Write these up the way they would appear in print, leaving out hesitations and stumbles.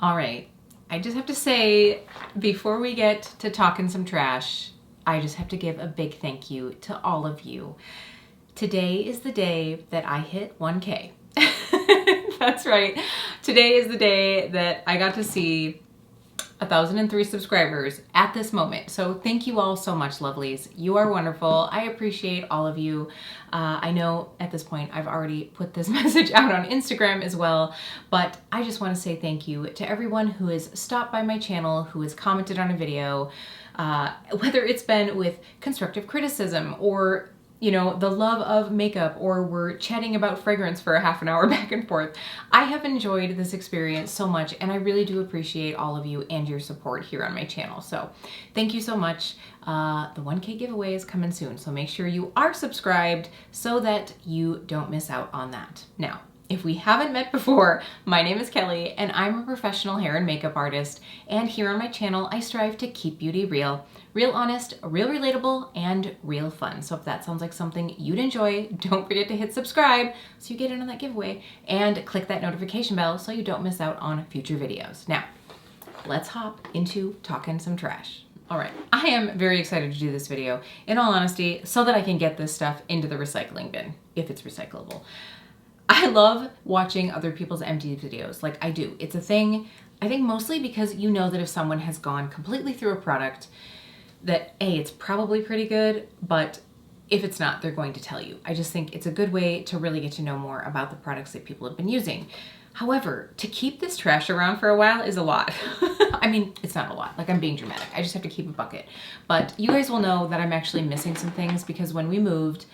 All right, I just have to say, before we get to talking some trash, I just have to give a big thank you to all of you. Today is the day that I hit 1K. That's right. Today is the day that I got to see 1,003 subscribers at this moment. So thank you all so much, lovelies. You are wonderful. I appreciate all of you. I know at this point I've already put this message out on Instagram as well, but I just want to say thank you to everyone who has stopped by my channel, who has commented on a video, whether it's been with constructive criticism or the love of makeup, or we're chatting about fragrance for a half an hour back and forth. I have enjoyed this experience so much, and I really do appreciate all of you and your support here on my channel. So thank you so much. The 1K giveaway is coming soon, so make sure you are subscribed so that you don't miss out on that. Now, if we haven't met before, my name is Kelly, and I'm a professional hair and makeup artist, and here on my channel, I strive to keep beauty real. Real honest, real relatable, and real fun. So if that sounds like something you'd enjoy, don't forget to hit subscribe so you get in on that giveaway, and click that notification bell so you don't miss out on future videos. Now, let's hop into talking some trash. All right, I am very excited to do this video, in all honesty, so that I can get this stuff into the recycling bin, if it's recyclable. I love watching other people's Empties videos, like I do. It's a thing, I think mostly because you know that if someone has gone completely through a product, that A, it's probably pretty good, but if it's not, they're going to tell you. I just think it's a good way to really get to know more about the products that people have been using. However, to keep this trash around for a while is a lot. I mean, it's not a lot, like I'm being dramatic. I just have to keep a bucket. But you guys will know that I'm actually missing some things because when we moved,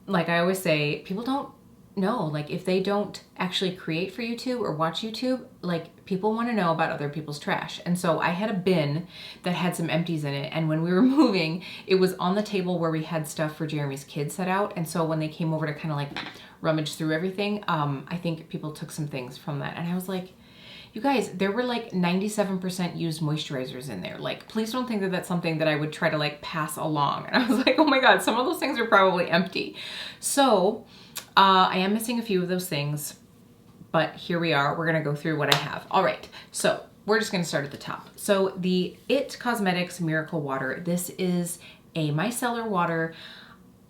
like I always say, people don't know, like if they don't actually create for YouTube or watch YouTube, like people want to know about other people's trash. And so I had a bin that had some empties in it, and when we were moving, it was on the table where we had stuff for Jeremy's kids set out. And so when they came over to kind of like rummage through everything, I think people took some things from that, and I was like, you guys, there were like 97% used moisturizers in there. Like, please don't think that that's something that I would try to like pass along. And I was like, oh my God, some of those things are probably empty. So I am missing a few of those things, but here we are. We're gonna go through what I have. All right, so we're just gonna start at the top. So the IT Cosmetics Miracle Water, this is a micellar water.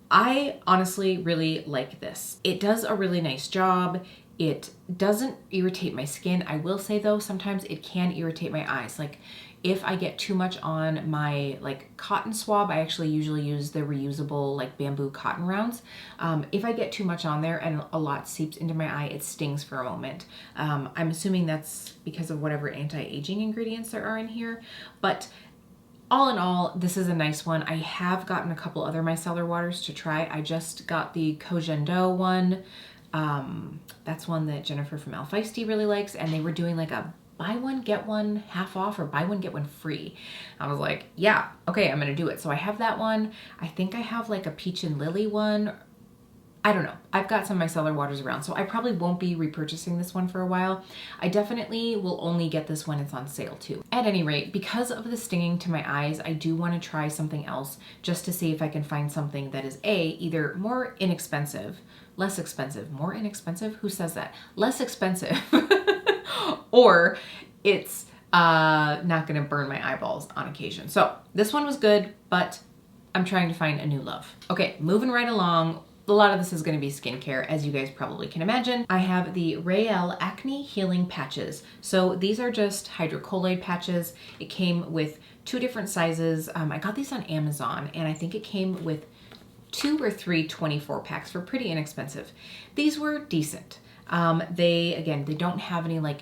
I honestly really like this. It does a really nice job. It doesn't irritate my skin. I will say though, sometimes it can irritate my eyes. Like if I get too much on my like cotton swab, I actually usually use the reusable like bamboo cotton rounds. If I get too much on there and a lot seeps into my eye, it stings for a moment. I'm assuming that's because of whatever anti-aging ingredients there are in here. But all in all, this is a nice one. I have gotten a couple other micellar waters to try. I just got the Kojendo one. That's one that Jennifer from Al Feisty really likes, and they were doing like a buy one, get one half off, or buy one, get one free. I was like, yeah, okay, I'm gonna do it. So I have that one. I think I have like a peach and lily one. I don't know. I've got some micellar waters around, so I probably won't be repurchasing this one for a while. I definitely will only get this when it's on sale too. At any rate, because of the stinging to my eyes, I do want to try something else just to see if I can find something that is either more inexpensive, less expensive, more inexpensive? Who says that? Less expensive, or it's not gonna burn my eyeballs on occasion. So this one was good, but I'm trying to find a new love. Okay, moving right along. A lot of this is going to be skincare, as you guys probably can imagine. I have the Rael Acne Healing Patches. So these are just hydrocolloid patches. It came with 2 different sizes. I got these on Amazon, and I think it came with 2 or 3 24 packs for pretty inexpensive. These were decent. They don't have any like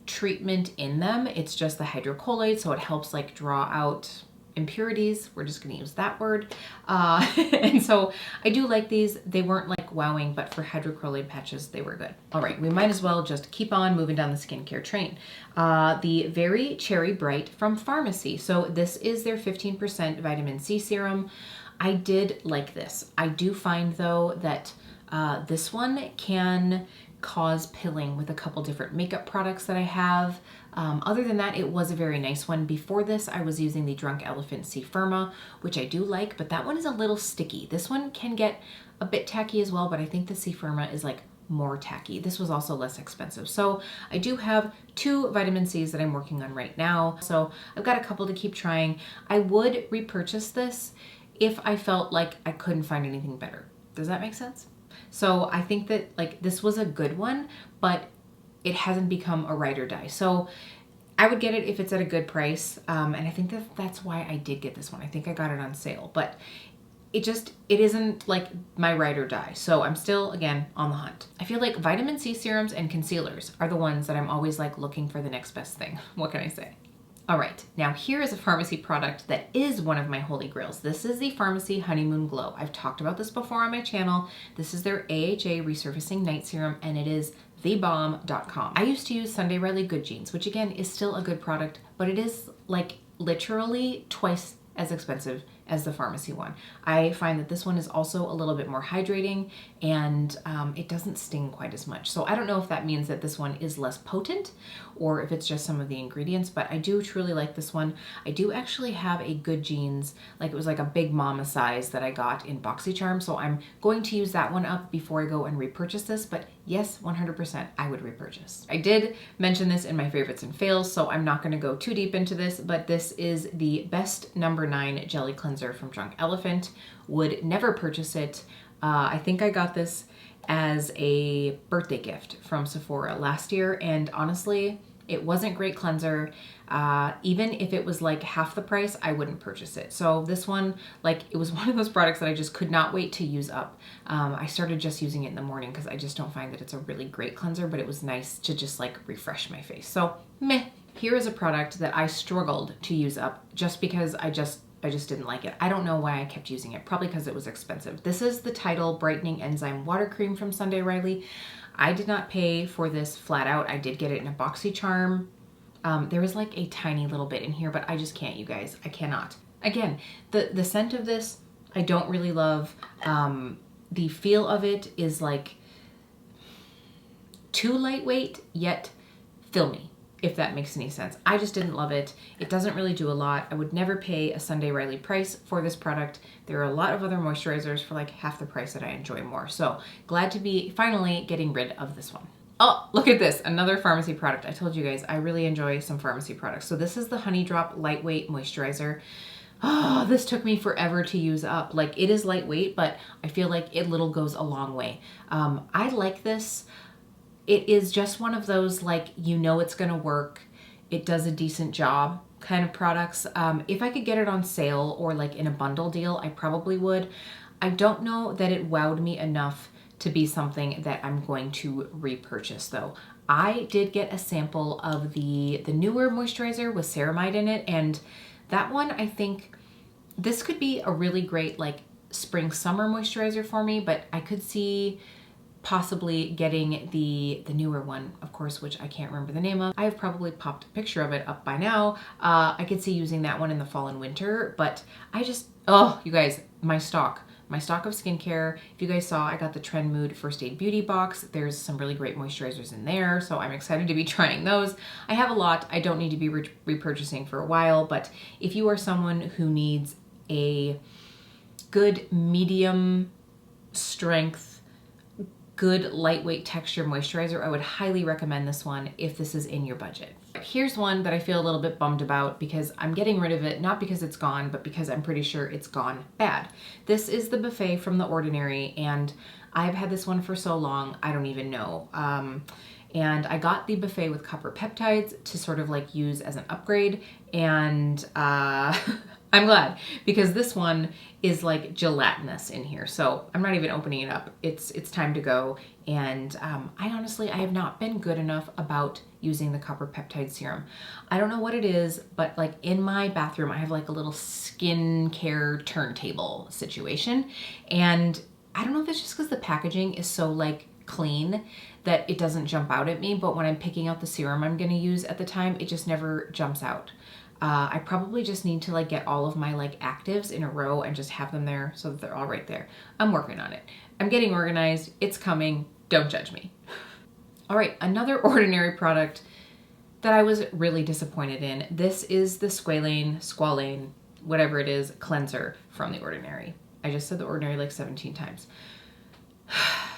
treatment in them. It's just the hydrocolloid, so it helps like draw out impurities. We're just gonna use that word. And so I do like these. They weren't like wowing, but for hydrocolloid patches, they were good. All right, we might as well just keep on moving down the skincare train. The Very Cherry Bright from Pharmacy. So this is their 15% vitamin C serum. I did like this. I do find though that this one can cause pilling with a couple different makeup products that I have. Other than that, it was a very nice one. Before this, I was using the Drunk Elephant C Firma, which I do like, but that one is a little sticky. This one can get a bit tacky as well, but I think the C Firma is like more tacky. This was also less expensive. So I do have 2 vitamin C's that I'm working on right now. So I've got a couple to keep trying. I would repurchase this if I felt like I couldn't find anything better. Does that make sense? So I think that like this was a good one, but it hasn't become a ride or die. So I would get it if it's at a good price. And I think that that's why I did get this one. I think I got it on sale, but it isn't like my ride or die. So I'm still, again, on the hunt. I feel like vitamin C serums and concealers are the ones that I'm always like looking for the next best thing. What can I say? All right, now here is a pharmacy product that is one of my holy grails. This is the Pharmacy Honeymoon Glow. I've talked about this before on my channel. This is their AHA Resurfacing Night Serum, and it is thebomb.com. I used to use Sunday Riley Good Genes, which again is still a good product, but it is like literally twice as expensive as the pharmacy one. I find that this one is also a little bit more hydrating, and it doesn't sting quite as much. So I don't know if that means that this one is less potent or if it's just some of the ingredients, but I do truly like this one. I do actually have a Good Genes, like it was like a big mama size that I got in BoxyCharm. So I'm going to use that one up before I go and repurchase this, but yes, 100% I would repurchase. I did mention this in my favorites and fails, so I'm not gonna go too deep into this, but this is the best number 9 jelly cleanser from Drunk Elephant. Would never purchase it. I think I got this as a birthday gift from Sephora last year, and honestly, it wasn't great cleanser. Even if it was like half the price, I wouldn't purchase it. So this one, like it was one of those products that I just could not wait to use up. I started just using it in the morning because I just don't find that it's a really great cleanser, but it was nice to just like refresh my face. So meh. Here is a product that I struggled to use up just because I just didn't like it. I don't know why I kept using it, probably because it was expensive. This is the Tidal Brightening Enzyme Water Cream from Sunday Riley. I did not pay for this flat out. I did get it in a BoxyCharm. There was like a tiny little bit in here, but I just can't, you guys. I cannot. Again, the scent of this, I don't really love. The feel of it is like too lightweight, yet filmy, if that makes any sense. I just didn't love it. It doesn't really do a lot. I would never pay a Sunday Riley price for this product. There are a lot of other moisturizers for like half the price that I enjoy more. So glad to be finally getting rid of this one. Oh, look at this, another pharmacy product. I told you guys, I really enjoy some pharmacy products. So this is the Honey Drop Lightweight Moisturizer. Oh, this took me forever to use up. Like it is lightweight, but I feel like it little goes a long way. I like this. It is just one of those, like, you know it's gonna work, it does a decent job kind of products. If I could get it on sale or like in a bundle deal, I probably would. I don't know that it wowed me enough to be something that I'm going to repurchase though. I did get a sample of the newer moisturizer with ceramide in it, and that one, I think this could be a really great like spring summer moisturizer for me, but I could see possibly getting the newer one, of course, which I can't remember the name of. I have probably popped a picture of it up by now. I could see using that one in the fall and winter, but I just, oh, you guys, my stock of skincare. If you guys saw, I got the Trend Mood First Aid Beauty box. There's some really great moisturizers in there, so I'm excited to be trying those. I have a lot. I don't need to be repurchasing for a while, but if you are someone who needs a good medium strength, good lightweight texture moisturizer, I would highly recommend this one if this is in your budget. Here's one that I feel a little bit bummed about because I'm getting rid of it, not because it's gone, but because I'm pretty sure it's gone bad. This is the Buffet from The Ordinary, and I've had this one for so long, I don't even know. And I got the Buffet with copper peptides to sort of like use as an upgrade, and I'm glad, because this one is like gelatinous in here. So I'm not even opening it up. It's time to go. And I have not been good enough about using the copper peptide serum. I don't know what it is, but like in my bathroom, I have like a little skincare turntable situation. And I don't know if it's just because the packaging is so like clean that it doesn't jump out at me. But when I'm picking out the serum I'm gonna use at the time, it just never jumps out. I probably just need to like get all of my like actives in a row and just have them there so that they're all right there. I'm working on it. I'm getting organized. It's coming. Don't judge me. All right, another Ordinary product that I was really disappointed in. This is the Squalane, whatever it is, cleanser from The Ordinary. I just said The Ordinary like 17 times.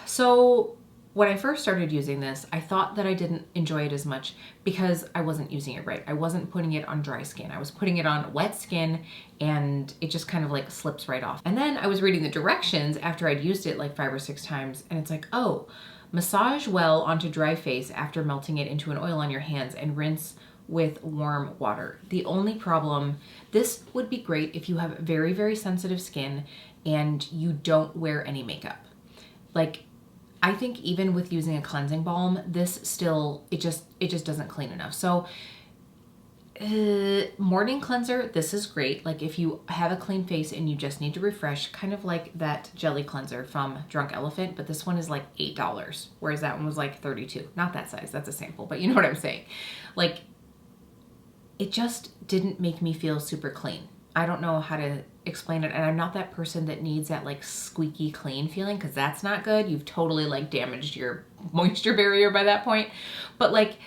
So when I first started using this, I thought that I didn't enjoy it as much because I wasn't using it right. I wasn't putting it on dry skin. I was putting it on wet skin and it just kind of like slips right off. And then I was reading the directions after I'd used it like 5 or 6 times and it's like, oh, massage well onto dry face after melting it into an oil on your hands and rinse with warm water. The only problem, this would be great if you have very, very sensitive skin and you don't wear any makeup. Like, I think even with using a cleansing balm, this still, it just doesn't clean enough. So morning cleanser, this is great. Like if you have a clean face and you just need to refresh, kind of like that jelly cleanser from Drunk Elephant, but this one is like $8, whereas that one was like $32. Not that size, that's a sample, but you know what I'm saying. Like, it just didn't make me feel super clean. I don't know how to explain it, and I'm not that person that needs that like squeaky clean feeling, because that's not good. You've totally like damaged your moisture barrier by that point. But like,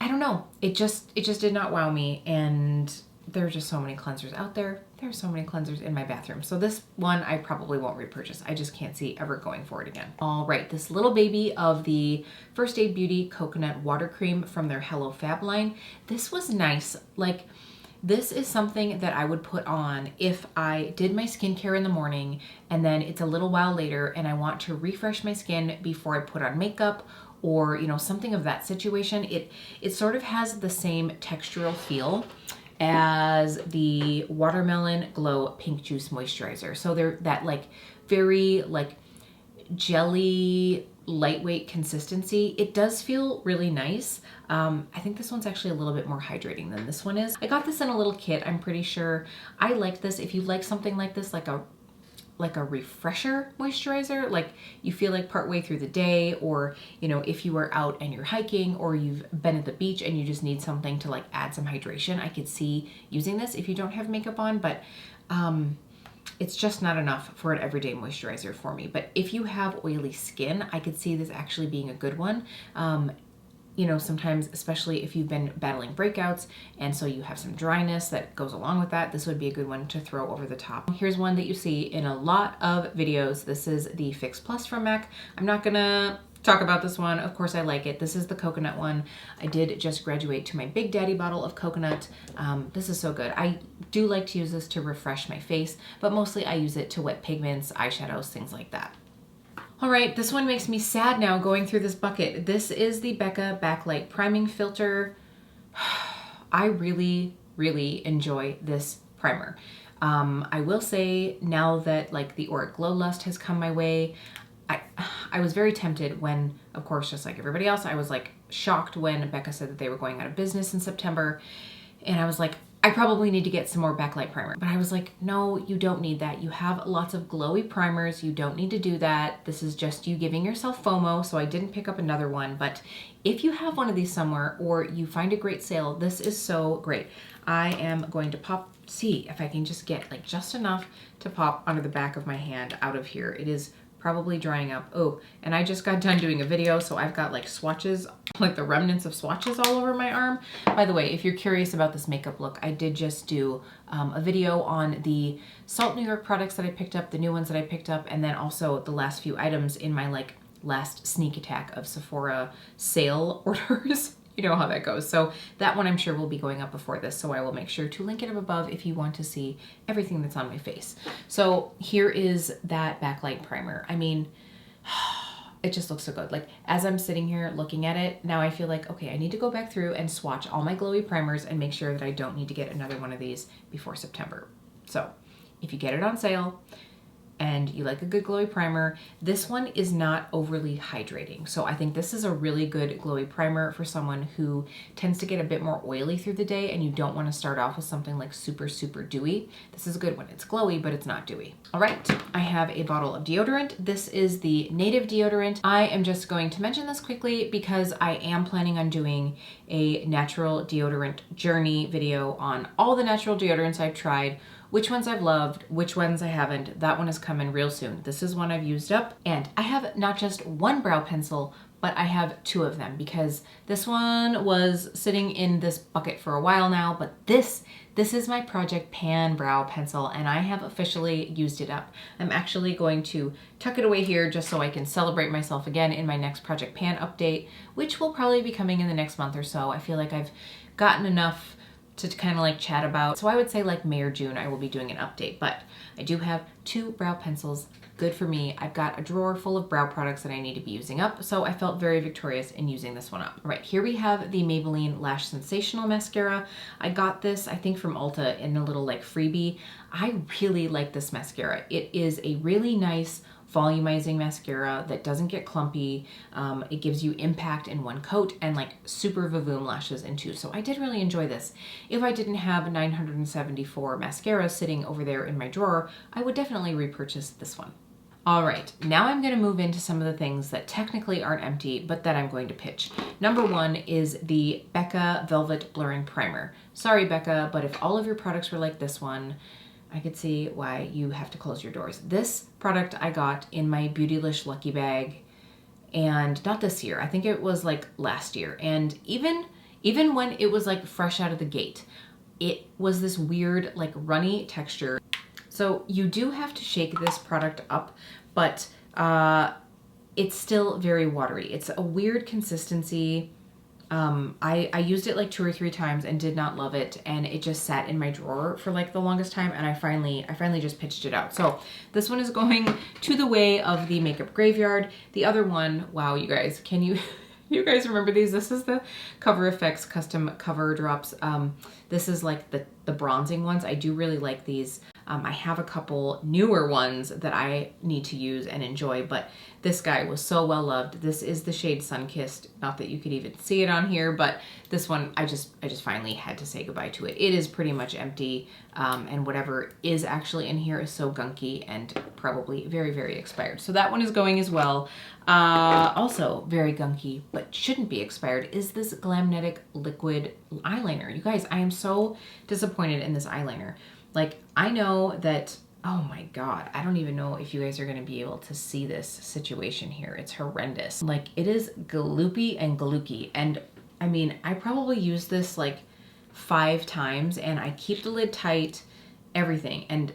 I don't know, it just did not wow me, and there are just so many cleansers out there. There are so many cleansers in my bathroom. So this one I probably won't repurchase. I just can't see ever going for it again. All right, this little baby of the First Aid Beauty Coconut Water Cream from their Hello Fab line. This was nice. Like, this is something that I would put on if I did my skincare in the morning and then it's a little while later and I want to refresh my skin before I put on makeup, or, you know, something of that situation. It sort of has the same textural feel as the Watermelon Glow Pink Juice Moisturizer. So they're that like very like jelly, lightweight consistency. It does feel really nice. I think this one's actually a little bit more hydrating than this one is. I got this in a little kit, I'm pretty sure. I like this. If you like something like this, like a refresher moisturizer, like you feel like partway through the day, or, you know, if you are out and you're hiking or you've been at the beach and you just need something to like add some hydration, I could see using this if you don't have makeup on, but it's just not enough for an everyday moisturizer for me. But if you have oily skin, I could see this actually being a good one. You know, sometimes, especially if you've been battling breakouts and so you have some dryness that goes along with that, this would be a good one to throw over the top. Here's one that you see in a lot of videos. This is the Fix Plus from MAC. I'm not gonna talk about this one. Of course I like it. This is the coconut one. I did just graduate to my Big Daddy bottle of coconut. This is so good. I do like to use this to refresh my face, but mostly I use it to wet pigments, eyeshadows, things like that. All right, this one makes me sad now going through this bucket. This is the Becca Backlight Priming Filter. I really, really enjoy this primer. I will say now that like the Auric Glow Lust has come my way, I was very tempted when, of course, just like everybody else, I was like shocked when Becca said that they were going out of business in September. And I was like, I probably need to get some more backlight primer. But I was like, no, you don't need that. You have lots of glowy primers. You don't need to do that. This is just you giving yourself FOMO. So I didn't pick up another one. But if you have one of these somewhere or you find a great sale, this is so great. I am going to see if I can just get like just enough to pop under the back of my hand out of here. It is probably drying up. Oh, and I just got done doing a video, so I've got like swatches, like the remnants of swatches all over my arm. By the way, if you're curious about this makeup look, I did just do a video on the Salt New York products that I picked up, the new ones that I picked up, and then also the last few items in my like last sneak attack of Sephora sale orders. You know how that goes. So that one I'm sure will be going up before this, so I will make sure to link it up above if you want to see everything that's on my face. So here is that backlight primer. I mean, it just looks so good. Like as I'm sitting here looking at it, now I feel like, okay, I need to go back through and swatch all my glowy primers and make sure that I don't need to get another one of these before September. So if you get it on sale, and you like a good glowy primer, this one is not overly hydrating. So I think this is a really good glowy primer for someone who tends to get a bit more oily through the day and you don't want to start off with something like super, super dewy. This is a good one. It's glowy, but it's not dewy. All right, I have a bottle of deodorant. This is the Native deodorant. I am just going to mention this quickly because I am planning on doing a natural deodorant journey video on all the natural deodorants I've tried, which ones I've loved, which ones I haven't. That one is coming real soon. This is one I've used up, and I have not just one brow pencil, but I have two of them because this one was sitting in this bucket for a while now, but this is my Project Pan brow pencil and I have officially used it up. I'm actually going to tuck it away here just so I can celebrate myself again in my next Project Pan update, which will probably be coming in the next month or so. I feel like I've gotten enough to kind of like chat about. So I would say like May or June I will be doing an update, but I do have two brow pencils. Good for me. I've got a drawer full of brow products that I need to be using up, so I felt very victorious in using this one up. All right, here we have the Maybelline Lash Sensational Mascara. I got this, I think, from Ulta in a little like freebie. I really like this mascara. It is a really nice volumizing mascara that doesn't get clumpy. It gives you impact in one coat and like super vavoom lashes in two. So I did really enjoy this. If I didn't have 974 mascaras sitting over there in my drawer, I would definitely repurchase this one. All right, now I'm gonna move into some of the things that technically aren't empty, but that I'm going to pitch. Number one is the Becca Velvet Blurring Primer. Sorry, Becca, but if all of your products were like this one, I could see why you have to close your doors. This product I got in my Beautylish Lucky Bag, and not this year, I think it was like last year. And even when it was like fresh out of the gate, it was this weird like runny texture. So you do have to shake this product up, but it's still very watery. It's a weird consistency. I used it like 2 or 3 times and did not love it, and it just sat in my drawer for like the longest time, and I finally just pitched it out. So this one is going to the way of the Makeup Graveyard. The other one, wow, you guys, can you you guys remember these? This is the Cover FX custom cover drops. This is like the bronzing ones. I do really like these. I have a couple newer ones that I need to use and enjoy, but this guy was so well loved. This is the shade Sunkissed. Not that you could even see it on here, but this one, I just finally had to say goodbye to it. It is pretty much empty, and whatever is actually in here is so gunky and probably very, very expired. So that one is going as well. Also very gunky, but shouldn't be expired, is this Glamnetic Liquid Eyeliner. You guys, I am so disappointed in this eyeliner. Like, I know that, oh my God, I don't even know if you guys are gonna be able to see this situation here. It's horrendous. Like, it is gloopy and glucky. And I mean, I probably use this like 5 times and I keep the lid tight, everything. And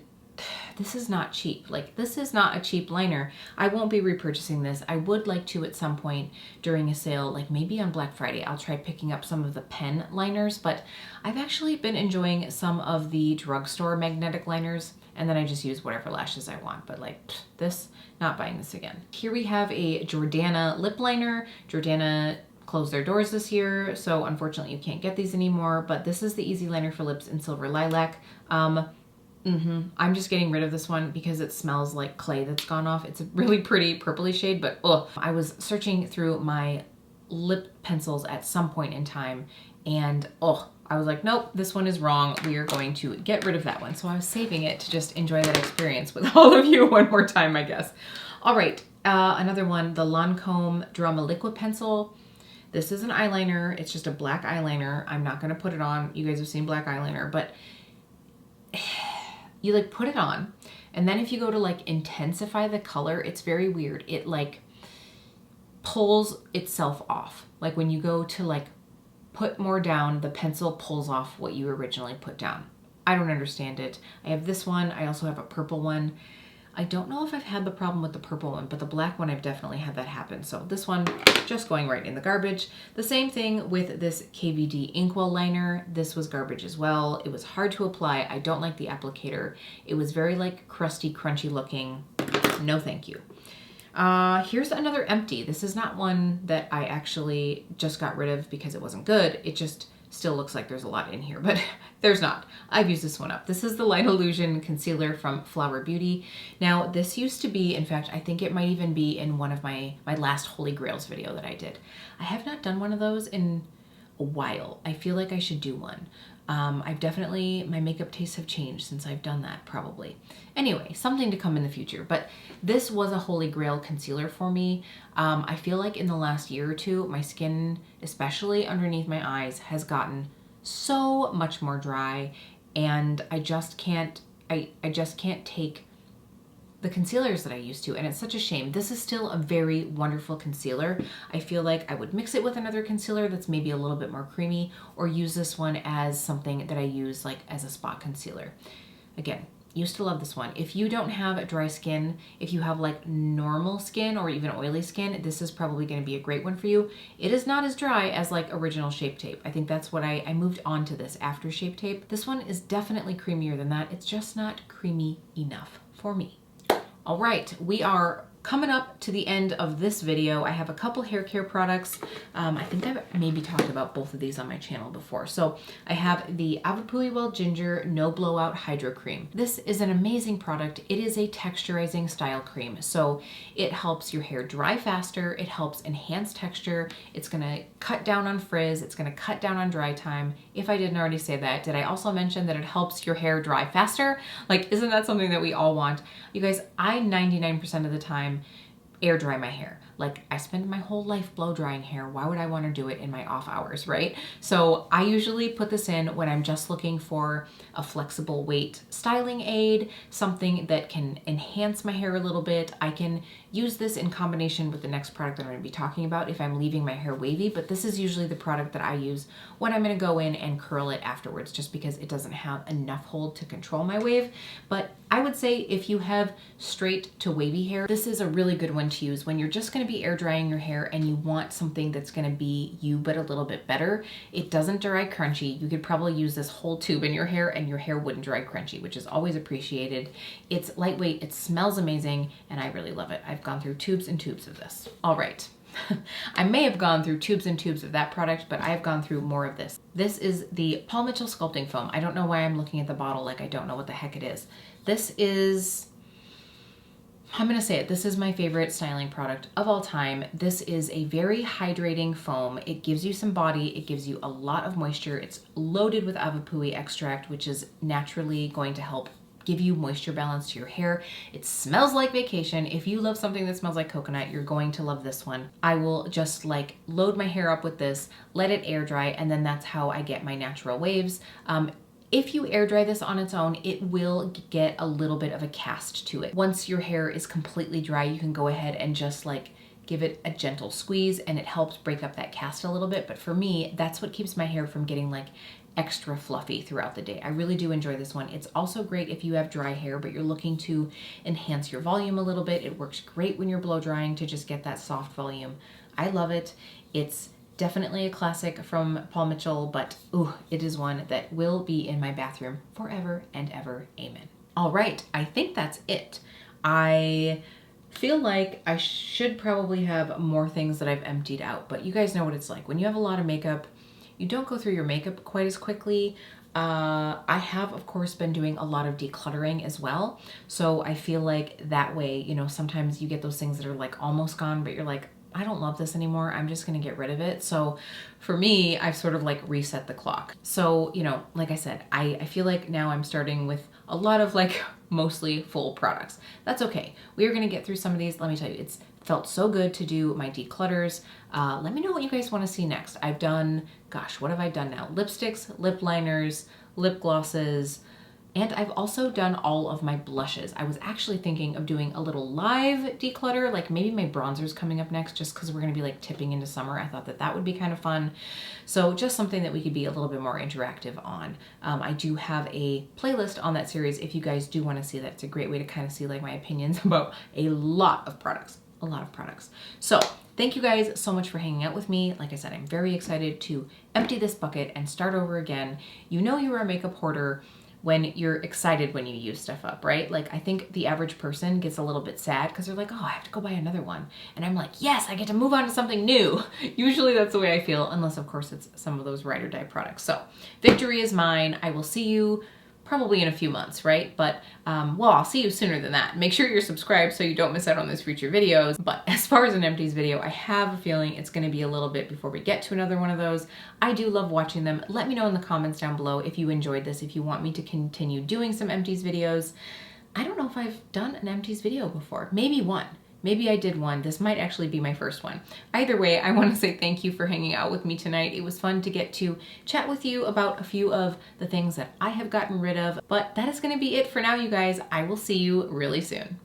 this is not cheap. Like, this is not a cheap liner. I won't be repurchasing this. I would like to at some point during a sale, like maybe on Black Friday, I'll try picking up some of the pen liners, but I've actually been enjoying some of the drugstore magnetic liners, and then I just use whatever lashes I want. But like this, not buying this again. Here we have a Jordana lip liner. Jordana closed their doors this year, so unfortunately you can't get these anymore, but this is the Easy Liner for Lips in Silver Lilac. I'm just getting rid of this one because it smells like clay that's gone off. It's a really pretty purpley shade, but ugh. I was searching through my lip pencils at some point in time, and I was like, nope, this one is wrong. We are going to get rid of that one. So I was saving it to just enjoy that experience with all of you one more time, I guess. All right, another one, the Lancome Drama Liquid Pencil. This is an eyeliner. It's just a black eyeliner. I'm not gonna put it on. You guys have seen black eyeliner, but you like put it on, and then if you go to like intensify the color, it's very weird. It like pulls itself off. Like when you go to like put more down, the pencil pulls off what you originally put down. I don't understand it. I have this one. I also have a purple one. I don't know if I've had the problem with the purple one, but the black one, I've definitely had that happen. So this one, just going right in the garbage. The same thing with this KVD Inkwell liner. This was garbage as well. It was hard to apply. I don't like the applicator. It was very like crusty, crunchy looking. No, thank you. Here's another empty. This is not one that I actually just got rid of because it wasn't good. It just still looks like there's a lot in here, but there's not. I've used this one up. This is the Light Illusion Concealer from Flower Beauty. Now, this used to be, in fact, I think it might even be in one of my last Holy Grails video that I did. I have not done one of those in a while. I feel like I should do one. I've definitely, my makeup tastes have changed since I've done that, probably. Anyway, something to come in the future, but this was a Holy Grail concealer for me. I feel like in the last year or two, my skin, especially underneath my eyes, has gotten so much more dry, and I just can't take the concealers that I used to, and it's such a shame. This is still a very wonderful concealer. I feel like I would mix it with another concealer that's maybe a little bit more creamy, or use this one as something that I use like as a spot concealer. Again, used to love this one. If you don't have dry skin, if you have like normal skin or even oily skin, this is probably going to be a great one for you. It is not as dry as like original Shape Tape. I think that's what I moved on to this after Shape Tape. This one is definitely creamier than that. It's just not creamy enough for me. All right, we are coming up to the end of this video. I have a couple hair care products. I think I've maybe talked about both of these on my channel before. So I have the Aether Ginger No Blowout Hydro Cream. This is an amazing product. It is a texturizing style cream. So it helps your hair dry faster. It helps enhance texture. It's gonna cut down on frizz. It's gonna cut down on dry time. If I didn't already say that, did I also mention that it helps your hair dry faster? Like, isn't that something that we all want? You guys, I 99% of the time air dry my hair. Like, I spend my whole life blow drying hair. Why would I want to do it in my off hours, right? So I usually put this in when I'm just looking for a flexible weight styling aid, something that can enhance my hair a little bit. I can use this in combination with the next product that I'm going to be talking about if I'm leaving my hair wavy, but this is usually the product that I use when I'm going to go in and curl it afterwards, just because it doesn't have enough hold to control my wave. But I would say if you have straight to wavy hair, this is a really good one to use when you're just going to be air drying your hair and you want something that's going to be you but a little bit better. It doesn't dry crunchy. You could probably use this whole tube in your hair and your hair wouldn't dry crunchy, which is always appreciated. It's lightweight, it smells amazing, and I really love it. I've gone through tubes and tubes of this. All right. I may have gone through tubes and tubes of that product, but I've gone through more of this. This is the Paul Mitchell Sculpting Foam. I don't know why I'm looking at the bottle like I don't know what the heck it is. This is, I'm gonna say it, this is my favorite styling product of all time. This is a very hydrating foam. It gives you some body, it gives you a lot of moisture. It's loaded with avapui extract, which is naturally going to help give you moisture balance to your hair. It smells like vacation. If you love something that smells like coconut, you're going to love this one. I will just like load my hair up with this, let it air dry, and then that's how I get my natural waves. If you air dry this on its own, it will get a little bit of a cast to it. Once your hair is completely dry, you can go ahead and just like give it a gentle squeeze and it helps break up that cast a little bit. But for me, that's what keeps my hair from getting like extra fluffy throughout the day. I really do enjoy this one. It's also great if you have dry hair, but you're looking to enhance your volume a little bit. It works great when you're blow drying to just get that soft volume. I love it. It's definitely a classic from Paul Mitchell, but ooh, it is one that will be in my bathroom forever and ever. Amen. All right, I think that's it. I feel like I should probably have more things that I've emptied out, but you guys know what it's like. When you have a lot of makeup, you don't go through your makeup quite as quickly. I have, of course, been doing a lot of decluttering as well. So I feel like that way, you know, sometimes you get those things that are like almost gone, but you're like, I don't love this anymore. I'm just gonna get rid of it. So for me, I've sort of like reset the clock. So, you know, like I said, I feel like now I'm starting with a lot of like mostly full products. That's okay. We are gonna get through some of these. Let me tell you, it's felt so good to do my declutters. Let me know what you guys wanna see next. I've done, gosh, what have I done now? Lipsticks, lip liners, lip glosses, and I've also done all of my blushes. I was actually thinking of doing a little live declutter, like maybe my bronzer's coming up next just because we're gonna be like tipping into summer. I thought that that would be kind of fun. So just something that we could be a little bit more interactive on. I do have a playlist on that series if you guys do wanna see that. It's a great way to kind of see like my opinions about a lot of products. So thank you guys so much for hanging out with me. Like I said, I'm very excited to empty this bucket and start over again. You know you're a makeup hoarder when you're excited when you use stuff up, right? Like I think the average person gets a little bit sad because they're like, oh, I have to go buy another one. And I'm like, yes, I get to move on to something new. Usually that's the way I feel, unless of course it's some of those ride or die products. So victory is mine. I will see you probably in a few months, right? But, well, I'll see you sooner than that. Make sure you're subscribed so you don't miss out on those future videos. But as far as an Empties video, I have a feeling it's gonna be a little bit before we get to another one of those. I do love watching them. Let me know in the comments down below if you enjoyed this, if you want me to continue doing some Empties videos. I don't know if I've done an Empties video before. Maybe one. Maybe I did one. This might actually be my first one. Either way, I want to say thank you for hanging out with me tonight. It was fun to get to chat with you about a few of the things that I have gotten rid of. But that is going to be it for now, you guys. I will see you really soon.